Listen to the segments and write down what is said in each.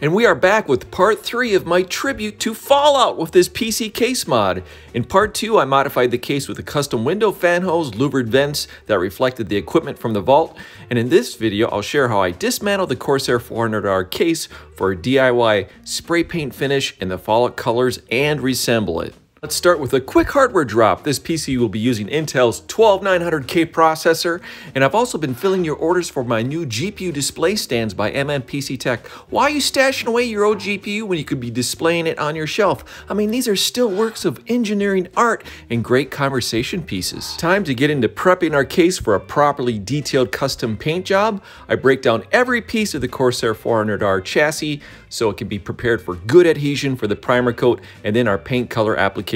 And we are back with part 3 of my tribute to Fallout with this PC case mod. In part 2, I modified the case with a custom window fan hose, louvered vents that reflected the equipment from the vault. And in this video, I'll share how I dismantled the Corsair 400R case for a DIY spray paint finish in the Fallout colors and reassemble it. Let's start with a quick hardware drop. This PC will be using Intel's 12900K processor, and I've also been filling your orders for my new GPU display stands by Mnpctech. Why are you stashing away your old GPU when you could be displaying it on your shelf? I mean, these are still works of engineering art and great conversation pieces. Time to get into prepping our case for a properly detailed custom paint job. I break down every piece of the Corsair 400R chassis so it can be prepared for good adhesion for the primer coat and then our paint color applications.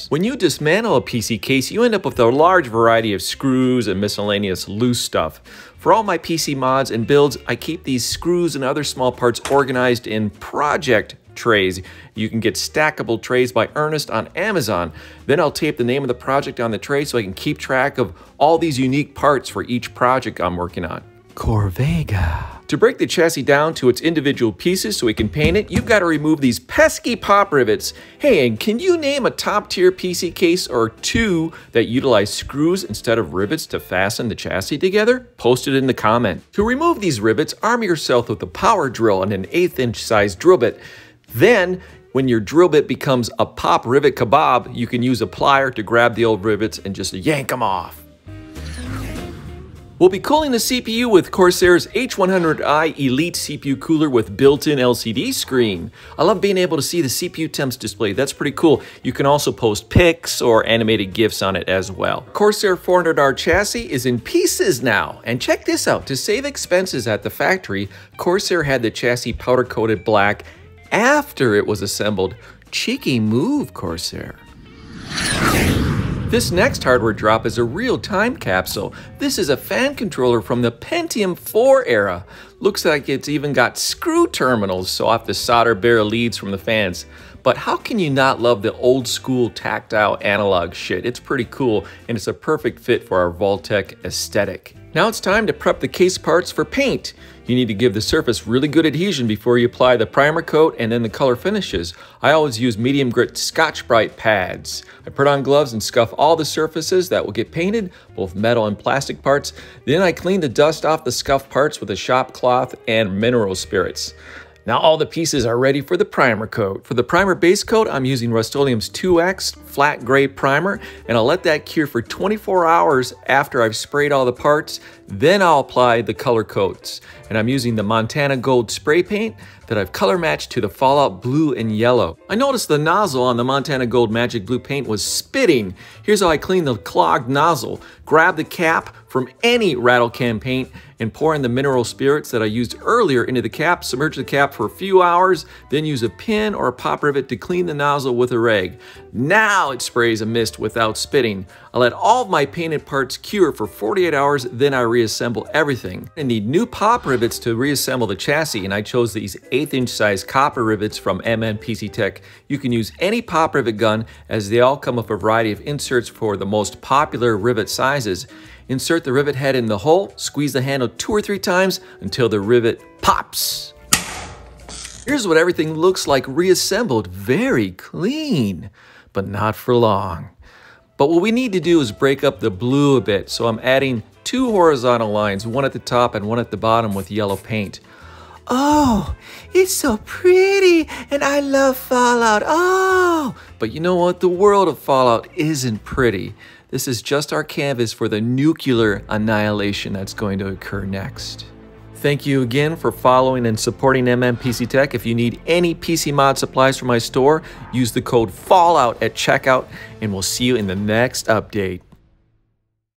When you dismantle a PC case, you end up with a large variety of screws and miscellaneous loose stuff. For all my PC mods and builds, I keep these screws and other small parts organized in project trays. You can get stackable trays by Ernest on Amazon. Then I'll tape the name of the project on the tray so I can keep track of all these unique parts for each project I'm working on. Corvega. To break the chassis down to its individual pieces so we can paint it, you've got to remove these pesky pop rivets. Hey, and can you name a top-tier PC case or two that utilize screws instead of rivets to fasten the chassis together? Post it in the comment. To remove these rivets, arm yourself with a power drill and an 1/8" size drill bit. Then, when your drill bit becomes a pop rivet kebab, you can use a plier to grab the old rivets and just yank them off. We'll be cooling the CPU with Corsair's H100i Elite CPU cooler with built-in LCD screen. I love being able to see the CPU temps display. That's pretty cool. You can also post pics or animated GIFs on it as well. Corsair 400R chassis is in pieces now. And check this out. To save expenses at the factory, Corsair had the chassis powder-coated black after it was assembled. Cheeky move, Corsair. This next hardware drop is a real time capsule. This is a fan controller from the Pentium 4 era. Looks like it's even got screw terminals, so I'll have to solder bare leads from the fans. But how can you not love the old school tactile analog shit? It's pretty cool, and it's a perfect fit for our Vault-Tec aesthetic. Now it's time to prep the case parts for paint. You need to give the surface really good adhesion before you apply the primer coat and then the color finishes. I always use medium grit Scotch-Brite pads. I put on gloves and scuff all the surfaces that will get painted, both metal and plastic parts. Then I clean the dust off the scuffed parts with a shop cloth and mineral spirits. Now all the pieces are ready for the primer coat. For the primer base coat, I'm using Rust-Oleum's 2X flat gray primer, and I'll let that cure for 24 hours after I've sprayed all the parts. Then I'll apply the color coats. And I'm using the Montana Gold spray paint that I've color matched to the Fallout blue and yellow. I noticed the nozzle on the Montana Gold Magic Blue paint was spitting. Here's how I clean the clogged nozzle. Grab the cap from any rattle can paint and pour in the mineral spirits that I used earlier into the cap. Submerge the cap for a few hours, then use a pin or a pop rivet to clean the nozzle with a rag. Now it sprays a mist without spitting. I let all of my painted parts cure for 48 hours, then I reassemble everything. I need new pop rivets to reassemble the chassis, and I chose these 1/8" size copper rivets from Mnpctech. You can use any pop rivet gun as they all come with a variety of inserts for the most popular rivet sizes. Insert the rivet head in the hole, squeeze the handle 2 or 3 times until the rivet pops. Here's what everything looks like reassembled. Very clean, but not for long. But what we need to do is break up the blue a bit, so I'm adding 2 horizontal lines, one at the top and one at the bottom with yellow paint. Oh, it's so pretty, and I love Fallout. Oh, but you know what? The world of Fallout isn't pretty. This is just our canvas for the nuclear annihilation that's going to occur next. Thank you again for following and supporting Mnpctech. If you need any PC mod supplies from my store, use the code FALLOUT at checkout, and we'll see you in the next update.